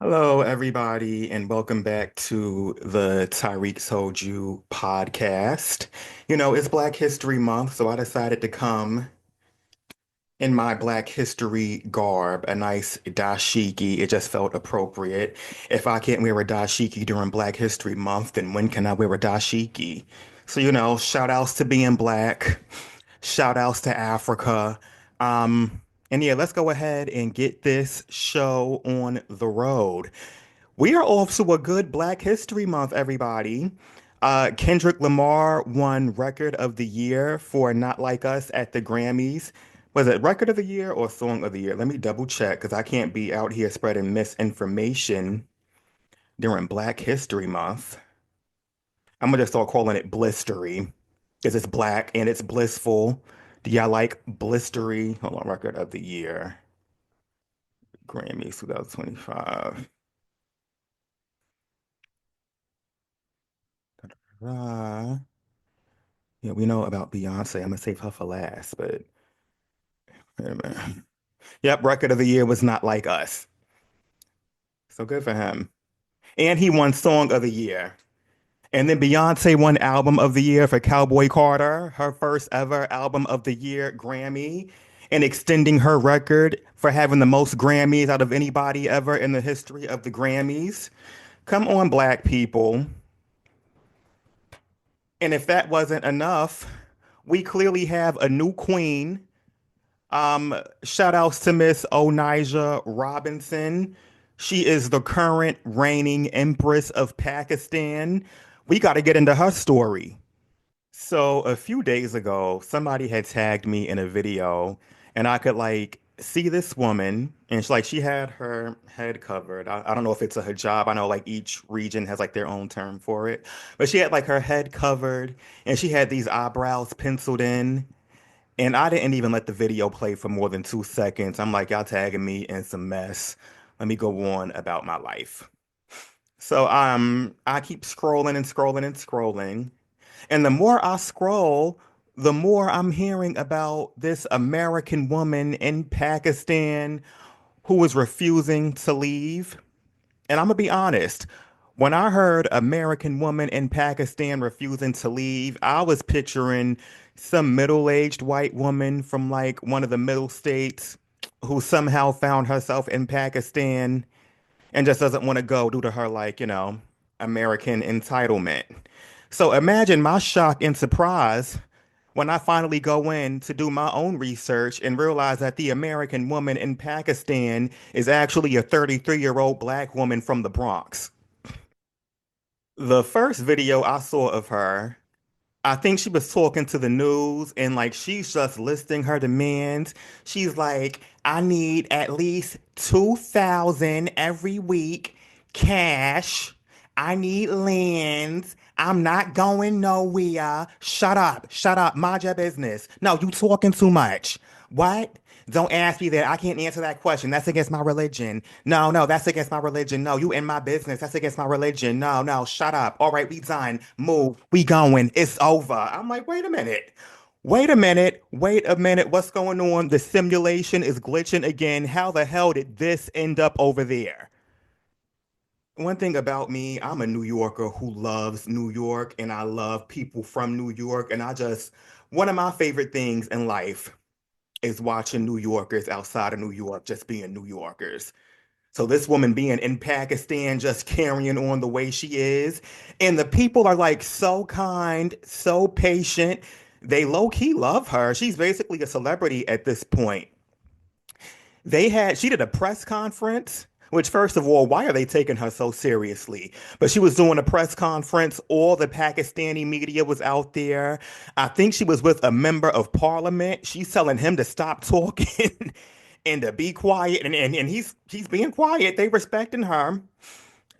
Hello, everybody, and welcome back to the Tyreek Told You podcast. It's Black History Month, so I decided to come in my Black History garb, a nice dashiki. It just felt appropriate. If I can't wear a dashiki during Black History Month, then when can I wear a dashiki? So, shout outs to being black, shout outs to Africa. And yeah, let's go ahead and get this show on the road. We are off to a good Black History Month, everybody. Kendrick Lamar won Record of the Year for Not Like Us at the Grammys. Was it Record of the Year or Song of the Year? Let me double check because I can't be out here spreading misinformation during Black History Month. I'm gonna just start calling it blistery because it's black and it's blissful. Do y'all like blistery? Hold on, Record of the Year, Grammys 2025. Uh, Yeah, we know about Beyonce. I'm gonna save her for last, but wait a minute. Yep, record of the year was Not Like Us. So good for him. And he won Song of the Year. And then Beyonce won Album of the Year for Cowboy Carter, her first ever Album of the Year Grammy, and extending her record for having the most Grammys out of anybody ever in the history of the Grammys. Come on, black people. And if that wasn't enough, we clearly have a new queen. Shout outs to Miss Onijah Robinson. She is the current reigning Empress of Pakistan. We got to get into her story. So a few days ago, somebody had tagged me in a video, and I could see this woman, and she had her head covered. I don't know if it's a hijab. I know like each region has like their own term for it, but she had like her head covered, and she had these eyebrows penciled in. And I didn't even let the video play for more than 2 seconds. I'm like, y'all tagging me in some mess. Let me go on about my life. So I keep scrolling and scrolling and scrolling. And the more I scroll, the more I'm hearing about this American woman in Pakistan who was refusing to leave. And I'm gonna be honest, when I heard American woman in Pakistan refusing to leave, I was picturing some middle-aged white woman from like one of the middle states who somehow found herself in Pakistan and just doesn't want to go due to her American entitlement. So imagine my shock and surprise when I finally go in to do my own research and realize that the American woman in Pakistan is actually a 33-year-old black woman from the Bronx. The first video I saw of her, I think she was talking to the news and like she's just listing her demands. She's like, I need at least 2,000 every week cash. I need lands. I'm not going nowhere. Shut up. Shut up. Mind your business. No, you talking too much. What? Don't ask me that. I can't answer that question. That's against my religion. No, no, that's against my religion. No, you in my business. That's against my religion. No, no, shut up. All right, we done. Move. We going. It's over. I'm like, wait a minute. Wait a minute. Wait a minute. What's going on? The simulation is glitching again. How the hell did this end up over there? One thing about me, I'm a New Yorker who loves New York and I love people from New York. One of my favorite things in life is watching New Yorkers outside of New York just being New Yorkers. So this woman being in Pakistan, just carrying on the way she is. And the people are like so kind, so patient. They low key love her. She's basically a celebrity at this point. She did a press conference, which first of all, why are they taking her so seriously? But she was doing a press conference. All the Pakistani media was out there. I think she was with a member of parliament. She's telling him to stop talking and to be quiet. And he's being quiet. They respecting her.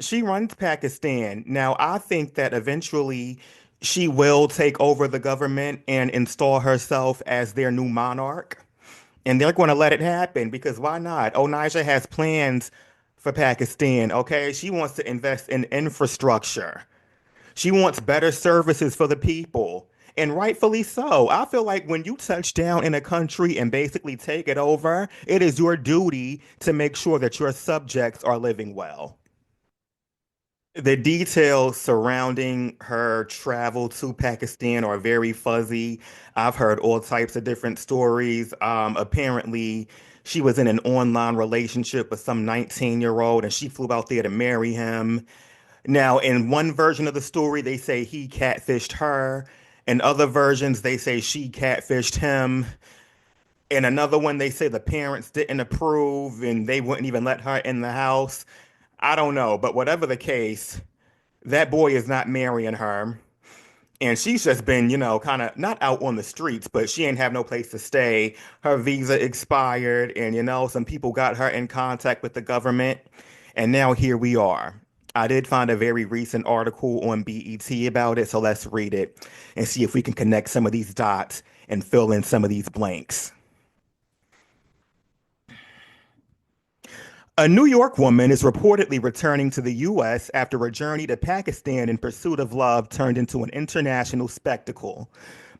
She runs Pakistan. Now, I think that eventually she will take over the government and install herself as their new monarch. And they're going to let it happen because why not? Onijah has plans for Pakistan, okay? She wants to invest in infrastructure. She wants better services for the people. And rightfully so. I feel like when you touch down in a country and basically take it over, it is your duty to make sure that your subjects are living well. The details surrounding her travel to Pakistan are very fuzzy. I've heard all types of different stories. Apparently, she was in an online relationship with some 19-year-old and she flew out there to marry him. Now, in one version of the story, they say he catfished her. In other versions, they say she catfished him. In another one, they say the parents didn't approve and they wouldn't even let her in the house. I don't know, but whatever the case, that boy is not marrying her. And she's just been, kind of not out on the streets, but she ain't have no place to stay. Her visa expired, and some people got her in contact with the government. And now here we are. I did find a very recent article on BET about it, so let's read it and see if we can connect some of these dots and fill in some of these blanks. A New York woman is reportedly returning to the U.S. after a journey to Pakistan in pursuit of love turned into an international spectacle.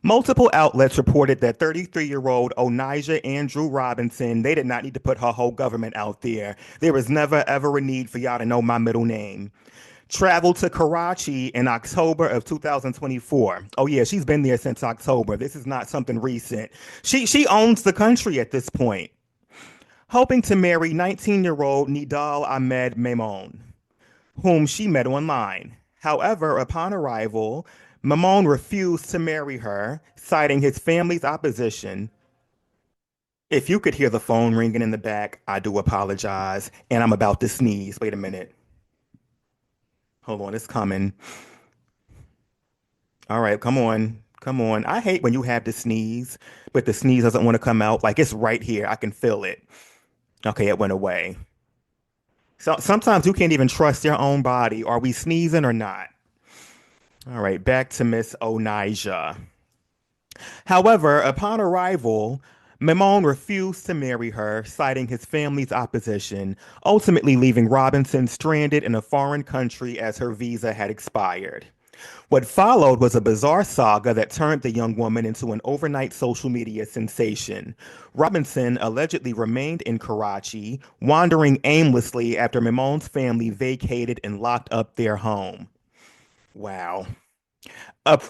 Multiple outlets reported that 33-year-old Onijah Andrew Robinson, they did not need to put her whole government out there. There was never ever a need for y'all to know my middle name. Traveled to Karachi in October of 2024. Oh yeah, she's been there since October. This is not something recent. She owns the country at this point, hoping to marry 19-year-old Nidal Ahmed Maimon, whom she met online. However, upon arrival, Maimon refused to marry her, citing his family's opposition. If you could hear the phone ringing in the back, I do apologize, and I'm about to sneeze. Wait a minute. Hold on, it's coming. All right, come on. Come on. I hate when you have to sneeze, but the sneeze doesn't want to come out. Like it's right here. I can feel it. Okay, it went away. So sometimes you can't even trust your own body. Are we sneezing or not? All right, back to Miss Onijah. However, upon arrival, Maimon refused to marry her, citing his family's opposition, ultimately leaving Robinson stranded in a foreign country as her visa had expired. What followed was a bizarre saga that turned the young woman into an overnight social media sensation. Robinson allegedly remained in Karachi, wandering aimlessly after Maimon's family vacated and locked up their home. Wow. Up.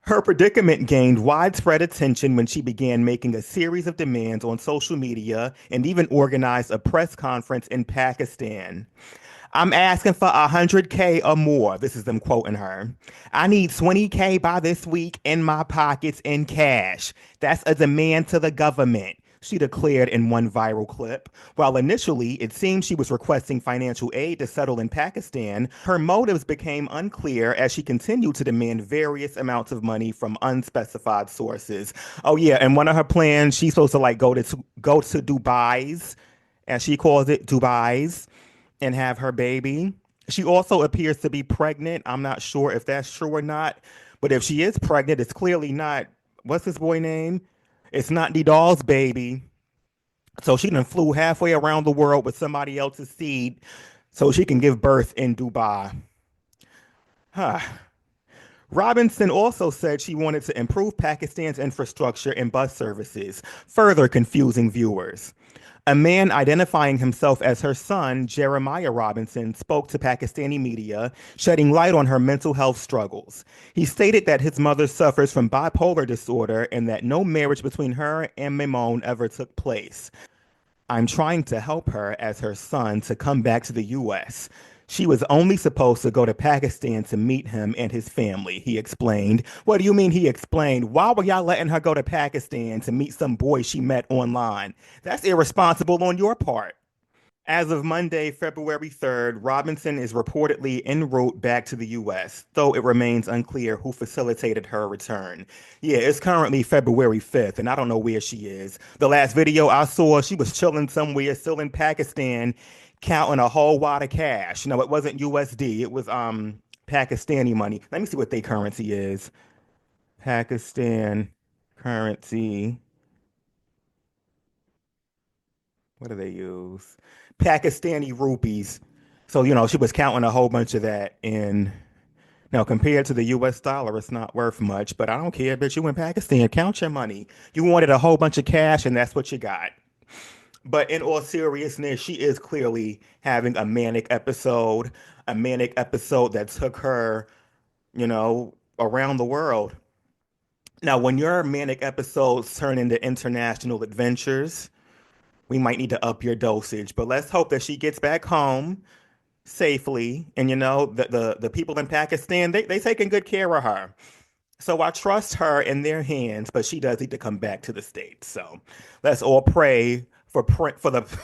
Her predicament gained widespread attention when she began making a series of demands on social media and even organized a press conference in Pakistan. I'm asking for 100K or more. This is them quoting her. I need 20K by this week in my pockets in cash. That's a demand to the government, she declared in one viral clip. While initially it seemed she was requesting financial aid to settle in Pakistan, her motives became unclear as she continued to demand various amounts of money from unspecified sources. Oh yeah, and one of her plans, she's supposed to like go to Dubai's, as she calls it, Dubai's, and have her baby. She also appears to be pregnant. I'm not sure if that's true or not, but if she is pregnant, it's clearly not. What's this boy name? It's not the doll's baby. So she done flew halfway around the world with somebody else's seed so she can give birth in Dubai. Huh. Robinson also said she wanted to improve Pakistan's infrastructure and bus services, further confusing viewers. A man identifying himself as her son, Jeremiah Robinson, spoke to Pakistani media, shedding light on her mental health struggles. He stated that his mother suffers from bipolar disorder and that no marriage between her and Maimon ever took place. I'm trying to help her as her son to come back to the U.S. She was only supposed to go to Pakistan to meet him and his family, he explained. What do you mean he explained? Why were y'all letting her go to Pakistan to meet some boy she met online? That's irresponsible on your part. As of Monday, February 3rd, Robinson is reportedly en route back to the U.S., though it remains unclear who facilitated her return. Yeah, it's currently February 5th, and I don't know where she is. The last video I saw, she was chilling somewhere, still in Pakistan, counting a whole wad of cash. No, it wasn't USD, it was Pakistani money. Let me see what their currency is. Pakistan currency. What do they use? Pakistani rupees. So, she was counting a whole bunch of that in. Now, compared to the US dollar, it's not worth much, but I don't care, bitch. You in Pakistan, count your money. You wanted a whole bunch of cash, and that's what you got. But in all seriousness, she is clearly having a manic episode that took her, around the world. Now, when your manic episodes turn into international adventures, we might need to up your dosage. But let's hope that she gets back home safely. And the people in Pakistan, they taking good care of her. So I trust her in their hands, but she does need to come back to the States. So let's all pray for the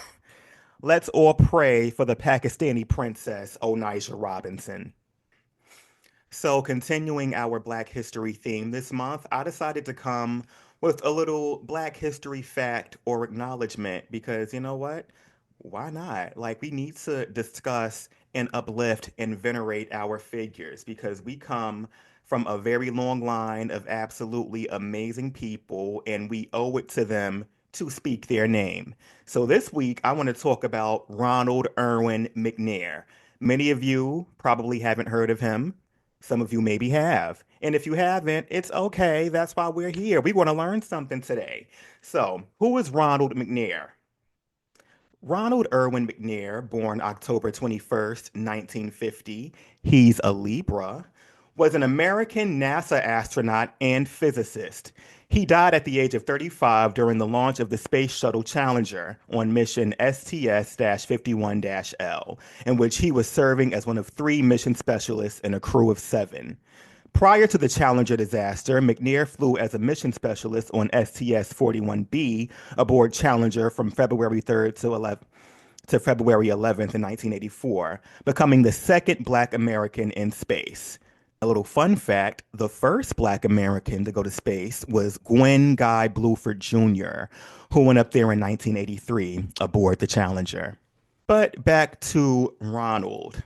let's all pray for the Pakistani princess Onijah Robinson. So, continuing our Black History theme this month, I decided to come with a little Black History fact or acknowledgement because you know what? Why not? Like, we need to discuss and uplift and venerate our figures because we come from a very long line of absolutely amazing people and we owe it to them to speak their name. So, this week, I want to talk about Ronald Irwin McNair. Many of you probably haven't heard of him. Some of you maybe have. And if you haven't, it's okay. That's why we're here. We want to learn something today. So, who is Ronald McNair? Ronald Irwin McNair, born October 21st, 1950, he's a Libra, was an American NASA astronaut and physicist. He died at the age of 35 during the launch of the Space Shuttle Challenger on mission STS 51 L, in which he was serving as one of three mission specialists in a crew of seven. Prior to the Challenger disaster, McNair flew as a mission specialist on STS 41B aboard Challenger from February 3rd to February 11th in 1984, becoming the second Black American in space. A little fun fact, the first Black American to go to space was Gwen Guy Bluford Jr., who went up there in 1983 aboard the Challenger. But back to Ronald.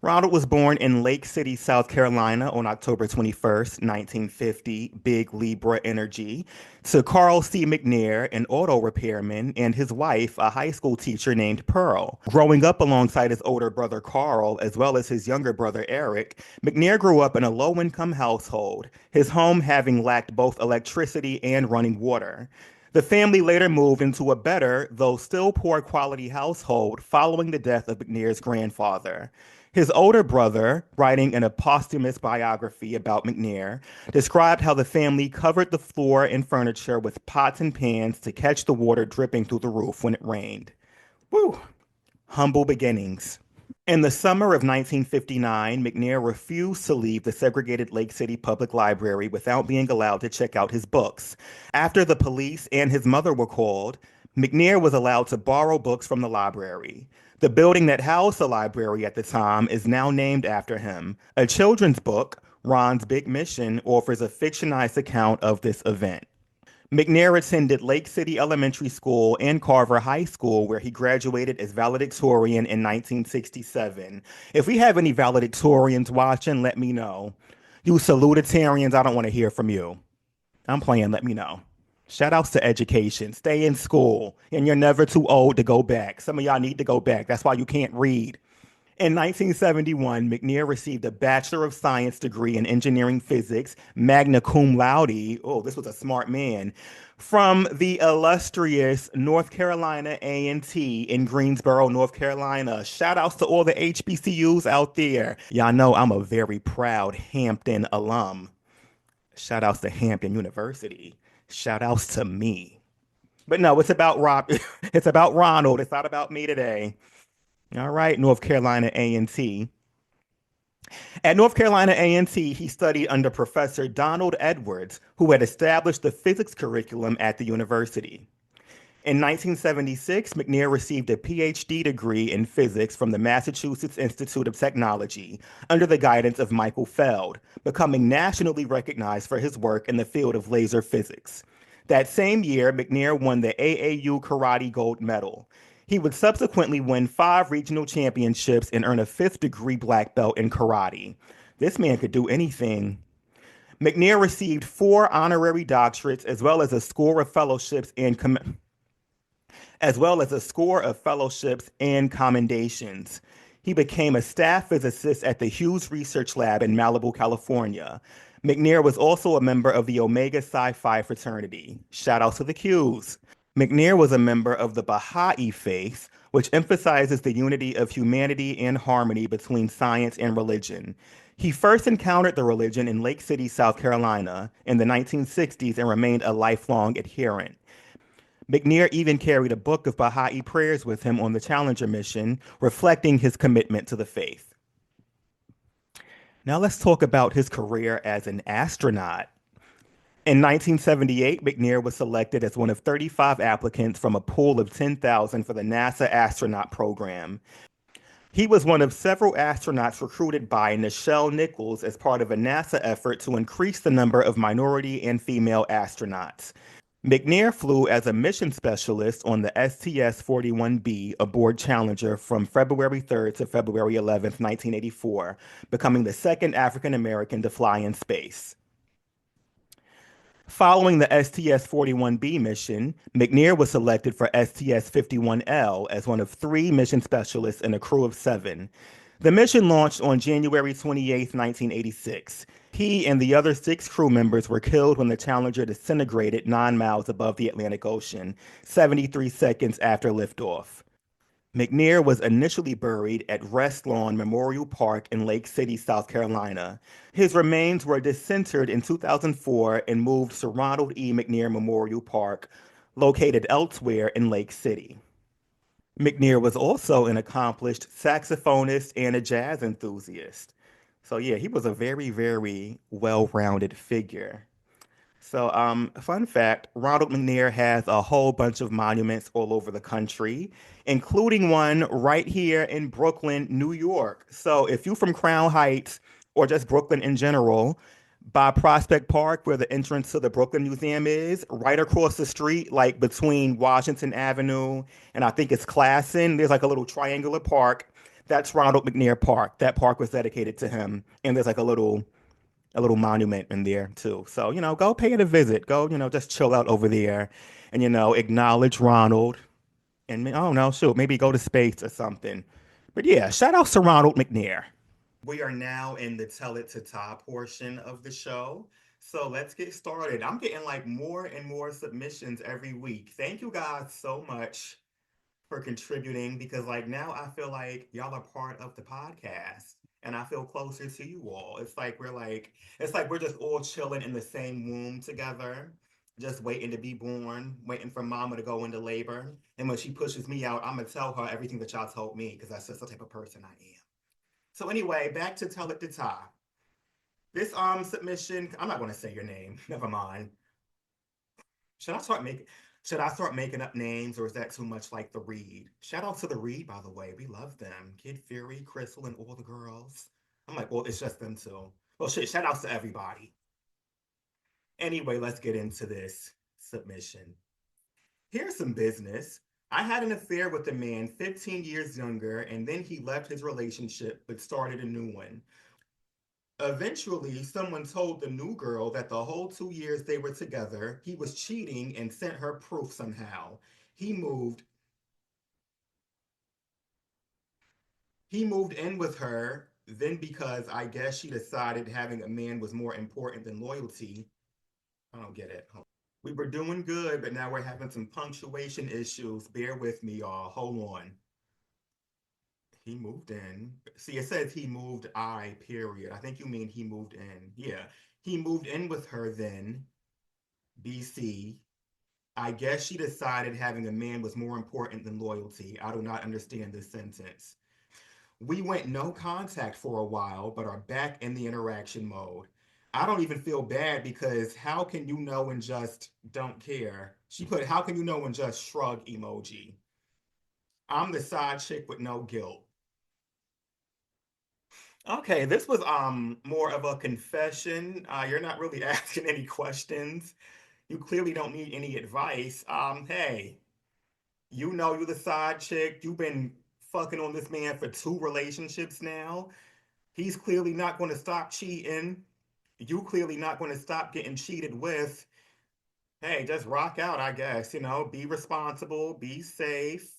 Ronald was born in Lake City, South Carolina on October 21st, 1950, big Libra energy, to Carl C. McNair, an auto repairman, and his wife, a high school teacher named Pearl. Growing up alongside his older brother Carl, as well as his younger brother Eric, McNair grew up in a low-income household, his home having lacked both electricity and running water. The family later moved into a better, though still poor quality household following the death of McNair's grandfather. His older brother, writing in a posthumous biography about McNair, described how the family covered the floor and furniture with pots and pans to catch the water dripping through the roof when it rained. Woo! Humble beginnings. In the summer of 1959, McNair refused to leave the segregated Lake City Public Library without being allowed to check out his books. After the police and his mother were called, McNair was allowed to borrow books from the library. The building that housed the library at the time is now named after him. A children's book, Ron's Big Mission, offers a fictionized account of this event. McNair attended Lake City Elementary School and Carver High School, where he graduated as valedictorian in 1967. If we have any valedictorians watching, let me know. You salutatorians, I don't want to hear from you. I'm playing, let me know. Shout outs to education. Stay in school, and you're never too old to go back. Some of y'all need to go back. That's why you can't read. In 1971, McNair received a Bachelor of Science degree in engineering physics, magna cum laude. Oh, this was a smart man. From the illustrious North Carolina A&T in Greensboro, North Carolina. Shout outs to all the HBCUs out there. Y'all know I'm a very proud Hampton alum. Shout outs to Hampton University. Shout outs to me. But no, it's about Rob. It's about Ronald. It's not about me today. All right, North Carolina A&T. At North Carolina A&T, he studied under Professor Donald Edwards, who had established the physics curriculum at the university. In 1976, McNair received a PhD degree in physics from the Massachusetts Institute of Technology under the guidance of Michael Feld, becoming nationally recognized for his work in the field of laser physics. That same year, McNair won the AAU Karate Gold Medal. He would subsequently win 5 regional championships and earn a 5th degree black belt in karate. This man could do anything. McNair received 4 honorary doctorates as well as a score of fellowships and commendations. He became a staff physicist at the Hughes Research Lab in Malibu, California. McNair was also a member of the Omega Psi Phi fraternity. Shout out to the Qs. McNair was a member of the Baha'i faith, which emphasizes the unity of humanity and harmony between science and religion. He first encountered the religion in Lake City, South Carolina, in the 1960s and remained a lifelong adherent. McNair even carried a book of Baha'i prayers with him on the Challenger mission, reflecting his commitment to the faith. Now let's talk about his career as an astronaut. In 1978, McNair was selected as one of 35 applicants from a pool of 10,000 for the NASA astronaut program. He was one of several astronauts recruited by Nichelle Nichols as part of a NASA effort to increase the number of minority and female astronauts. McNair flew as a mission specialist on the STS-41B aboard Challenger from February 3rd to February 11th, 1984, becoming the second African American to fly in space. Following the STS-41B mission, McNair was selected for STS-51L as one of three mission specialists in a crew of seven. The mission launched on January 28, 1986. He and the other six crew members were killed when the Challenger disintegrated 9 miles above the Atlantic Ocean, 73 seconds after liftoff. McNair was initially buried at Rest Lawn Memorial Park in Lake City, South Carolina. His remains were disinterred in 2004 and moved to Ronald E. McNair Memorial Park, located elsewhere in Lake City. McNair was also an accomplished saxophonist and a jazz enthusiast. So, yeah, he was a very, very well rounded figure. So, fun fact, Ronald McNair has a whole bunch of monuments all over the country, including one right here in Brooklyn, New York. So, if you're from Crown Heights or just Brooklyn in general, by Prospect Park, where the entrance to the Brooklyn Museum is, right across the street, like between Washington Avenue and I think it's Classon, there's like a little triangular park. That's Ronald McNair Park. That park was dedicated to him. And there's like a little monument in there too. So, go pay it a visit. Go, just chill out over there and, acknowledge Ronald. And I don't know, shoot, maybe go to space or something. But yeah, shout out to Ronald McNair. We are now in the Tell It to Ty portion of the show. So let's get started. I'm getting like more and more submissions every week. Thank you guys so much for contributing because like now I feel like y'all are part of the podcast and I feel closer to you all. It's like we're just all chilling in the same womb together, just waiting to be born, waiting for mama to go into labor. And when she pushes me out, I'm gonna tell her everything that y'all told me because that's just the type of person I am. So anyway, back to Tell It to Ty. This submission, I'm not gonna say your name. Never mind. Should I start making should I start making up names or is that too much like the Reed? Shout out to the Reed, by the way. We love them. Kid Fury, Crystal, and all the girls. I'm like, well, it's just them two. Well, shit, shout outs to everybody. Anyway, let's get into this submission. Here's some business. I had an affair with a man 15 years younger, and then he left his relationship but started a new one. Eventually, someone told the new girl that the whole 2 years they were together, he was cheating and sent her proof somehow. He moved he moved in with her, then because I guess she decided having a man was more important than loyalty. I don't get it. We were doing good, but now we're having some punctuation issues. Bear with me, y'all. Hold on. He moved in. See, it says he moved I, period. I think you mean he moved in. Yeah. He moved in with her then, BC. I guess she decided having a man was more important than loyalty. I do not understand this sentence. We went no contact for a while, but are back in the interaction mode. I don't even feel bad because how can you know and just don't care? She put, how can you know and just shrug emoji? I'm the side chick with no guilt. Okay, this was more of a confession. You're not really asking any questions. You clearly don't need any advice. Hey, you know you're the side chick. You've been fucking on this man for two relationships now. He's clearly not going to stop cheating. You clearly not going to stop getting cheated with. Hey, just rock out, I guess. Be responsible, be safe.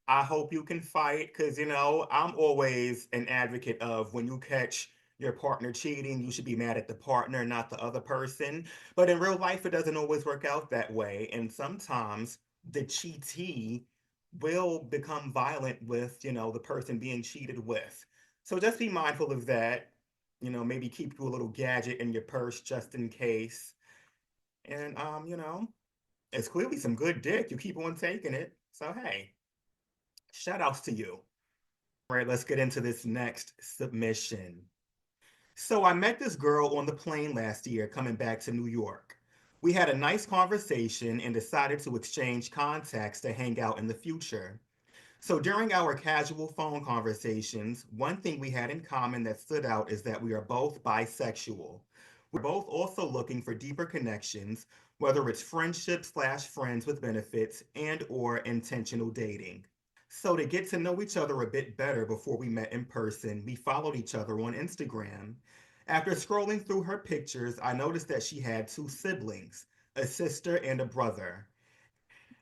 I hope you can fight because, I'm always an advocate of when you catch your partner cheating, you should be mad at the partner, not the other person. But in real life, it doesn't always work out that way. And sometimes the cheatee will become violent with, the person being cheated with. So just be mindful of that. Maybe keep you a little gadget in your purse just in case. And, it's clearly some good dick. You keep on taking it. So, hey. Shout outs to you. All right, let's get into this next submission. So, I met this girl on the plane last year coming back to New York. We had a nice conversation and decided to exchange contacts to hang out in the future. So, during our casual phone conversations, one thing we had in common that stood out is that we are both bisexual. We're both also looking for deeper connections, whether it's friendship slash friends with benefits and or intentional dating. So, to get to know each other a bit better before we met in person, we followed each other on Instagram. After scrolling through her pictures, I noticed that she had two siblings, a sister and a brother.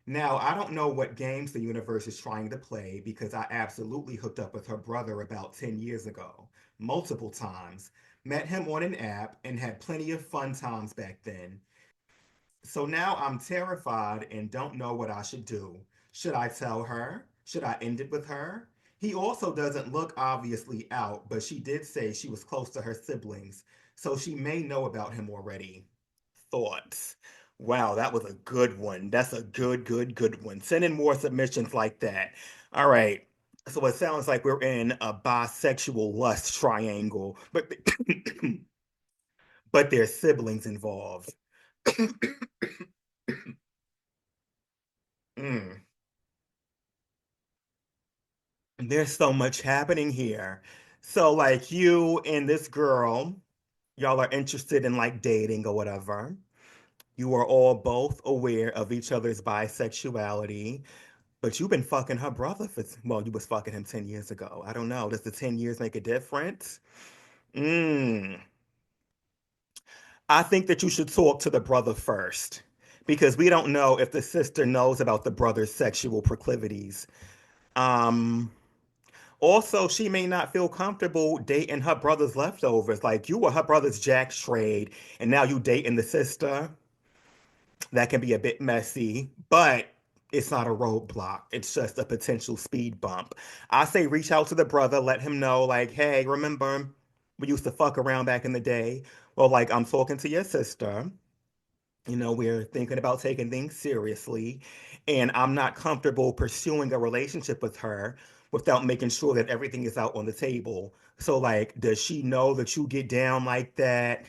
Now, I don't know what games the universe is trying to play because I absolutely hooked up with her brother about 10 years ago, multiple times, met him on an app, and had plenty of fun times back then. So now I'm terrified and don't know what I should do. Should I tell her? Should I end it with her? He also doesn't look obviously out, but she did say she was close to her siblings, so she may know about him already. Thoughts? Wow, that was a good one. That's a good one. Send in more submissions like that. All right. So it sounds like we're in a bisexual lust triangle, but but there's siblings involved. Mm. There's so much happening here. So, like, you and this girl, y'all are interested in like dating or whatever. You are all both aware of each other's bisexuality, but you've been fucking her brother for, well, you was fucking him 10 years ago. I don't know. Does the 10 years make a difference? Mm. I think that you should talk to the brother first because we don't know if the sister knows about the brother's sexual proclivities. Um, Also, she may not feel comfortable dating her brother's leftovers. Like you were her brother's jack trade, and now you dating the sister. That can be a bit messy, but it's not a roadblock. It's just a potential speed bump. I say reach out to the brother, let him know, like, hey, remember we used to fuck around back in the day? Well, like, I'm talking to your sister. We're thinking about taking things seriously, and I'm not comfortable pursuing a relationship with her without making sure that everything is out on the table. So, like, does she know that you get down like that?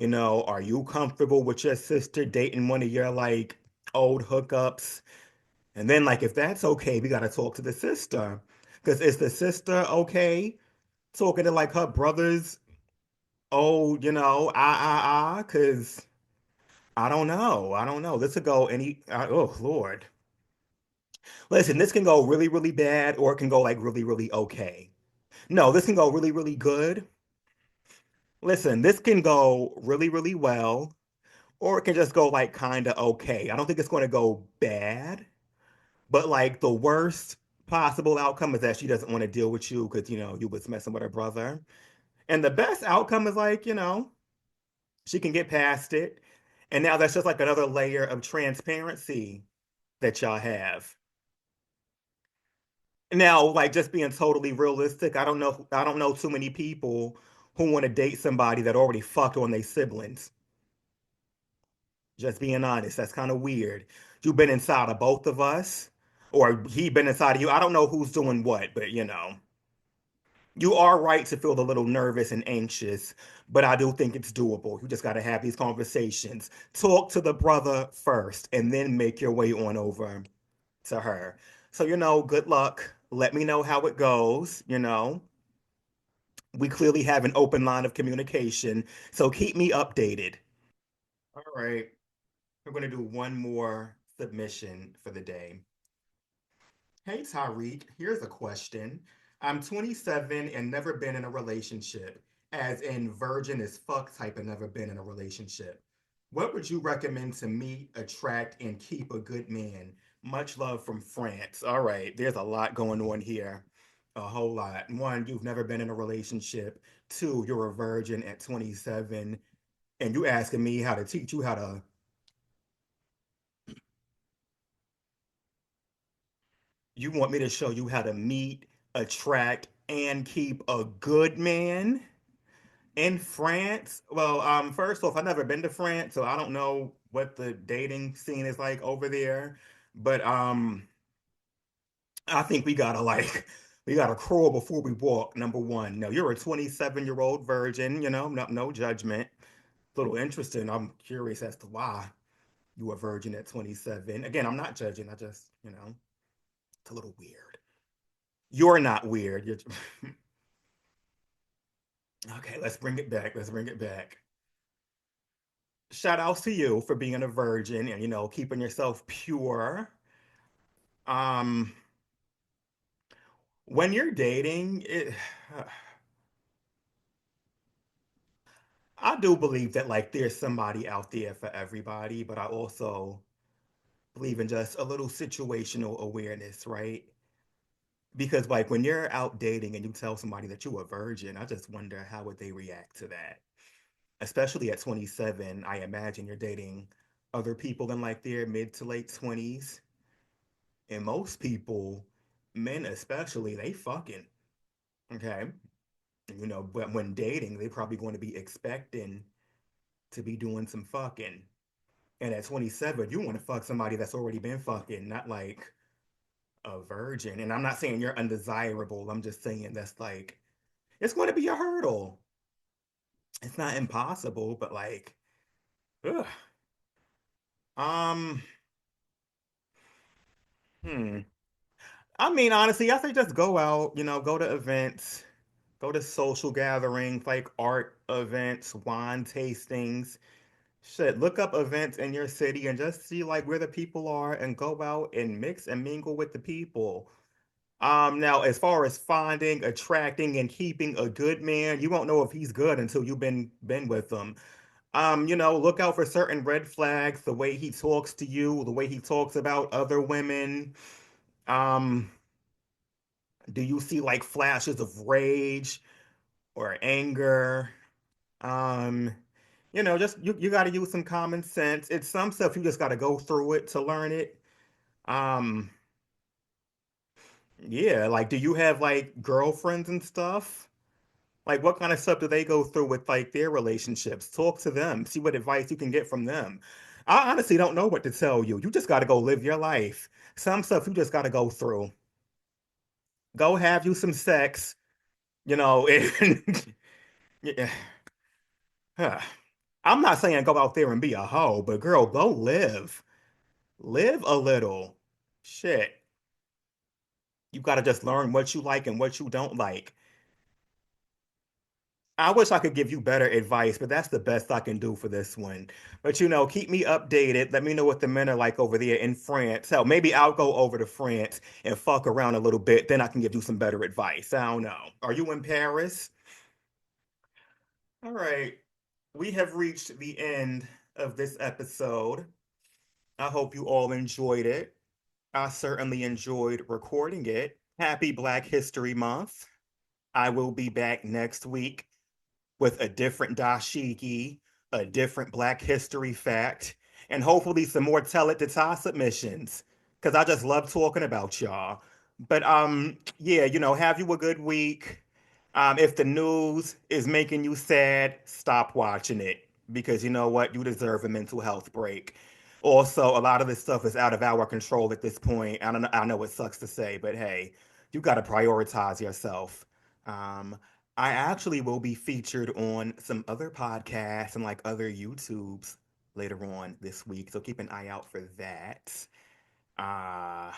Are you comfortable with your sister dating one of your like old hookups? And then, like, if that's okay, we gotta talk to the sister. Because is the sister okay talking to like her brother's old, Because I don't know. I don't know. This could go oh, Lord. Listen, this can go really, really bad, or it can go like really, really okay. No, this can go really, really good. Listen, this can go really, really well, or it can just go like kind of okay. I don't think it's going to go bad, but like the worst possible outcome is that she doesn't want to deal with you because, you was messing with her brother. And the best outcome is like, she can get past it. And now that's just like another layer of transparency that y'all have. Now, like just being totally realistic, I don't know too many people who want to date somebody that already fucked on their siblings. Just being honest, that's kind of weird. You've been inside of both of us, or he been inside of you. I don't know who's doing what, but you are right to feel a little nervous and anxious, but I do think it's doable. You just got to have these conversations. Talk to the brother first, and then make your way on over to her. So, good luck. Let me know how it goes. We clearly have an open line of communication. So keep me updated. All right. We're going to do one more submission for the day. Hey, Tyreek, here's a question. I'm 27 and never been in a relationship, as in virgin as fuck type of never been in a relationship. What would you recommend to meet, attract, and keep a good man? Much love from France. All right, there's a lot going on here. A whole lot. One, you've never been in a relationship. Two, you're a virgin at 27. And you asking me how to teach you how to, you want me to show you how to meet, attract, and keep a good man in France? Well, first off, I've never been to France, so I don't know what the dating scene is like over there. But I think we gotta like we gotta crawl before we walk. Number one. No, you're a 27-year-old virgin, no judgment. A little interesting. I'm curious as to why you were a virgin at 27. Again, I'm not judging. I just, it's a little weird. You're not weird. You're okay, let's bring it back. Let's bring it back. Shout outs to you for being a virgin and keeping yourself pure. Um, when you're dating, I do believe that like there's somebody out there for everybody, but I also believe in just a little situational awareness, right? Because like when you're out dating and you tell somebody that you're a virgin, I just wonder how would they react to that? Especially at 27, I imagine you're dating other people in like their mid to late 20s. And most people, men especially, they fucking, okay? But when dating, they're probably going to be expecting to be doing some fucking. And at 27, you want to fuck somebody that's already been fucking, not like a virgin. And I'm not saying you're undesirable. I'm just saying that's like, it's going to be a hurdle. It's not impossible, but like, ugh. Um, hmm. I mean, honestly, I say just go out, go to events, go to social gatherings like art events, wine tastings. Shit, look up events in your city and just see like where the people are and go out and mix and mingle with the people. Now as far as finding, attracting, and keeping a good man, you won't know if he's good until you've been with him. Look out for certain red flags, the way he talks to you, the way he talks about other women. Um, do you see like flashes of rage or anger? Um, just you got to use some common sense. It's some stuff you just got to go through it to learn it. Um, yeah, like do you have like girlfriends and stuff? Like what kind of stuff do they go through with like their relationships? Talk to them, see what advice you can get from them. I honestly don't know what to tell you. You just got to go live your life. Some stuff you just got to go through. Go have you some sex, and yeah. Huh. I'm not saying go out there and be a hoe, but girl, go live. Live a little. Shit. You gotta just learn what you like and what you don't like. I wish I could give you better advice, but that's the best I can do for this one. But keep me updated. Let me know what the men are like over there in France. Hell, maybe I'll go over to France and fuck around a little bit. Then I can give you some better advice. I don't know. Are you in Paris? All right. We have reached the end of this episode. I hope you all enjoyed it. I certainly enjoyed recording it. Happy Black History Month. I will be back next week with a different dashiki, a different Black History fact, and hopefully some more Tell It to Ty submissions. Cause I just love talking about y'all. But yeah, have you a good week. If the news is making you sad, stop watching it. Because you know what? You deserve a mental health break. Also, a lot of this stuff is out of our control at this point. I know it sucks to say, but hey, you got to prioritize yourself. Um, I actually will be featured on some other podcasts and like other YouTubes later on this week. So keep an eye out for that. Uh,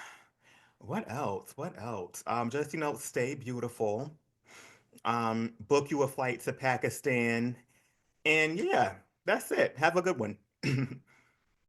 what else? What else? Just stay beautiful. Book you a flight to Pakistan. And yeah, that's it. Have a good one.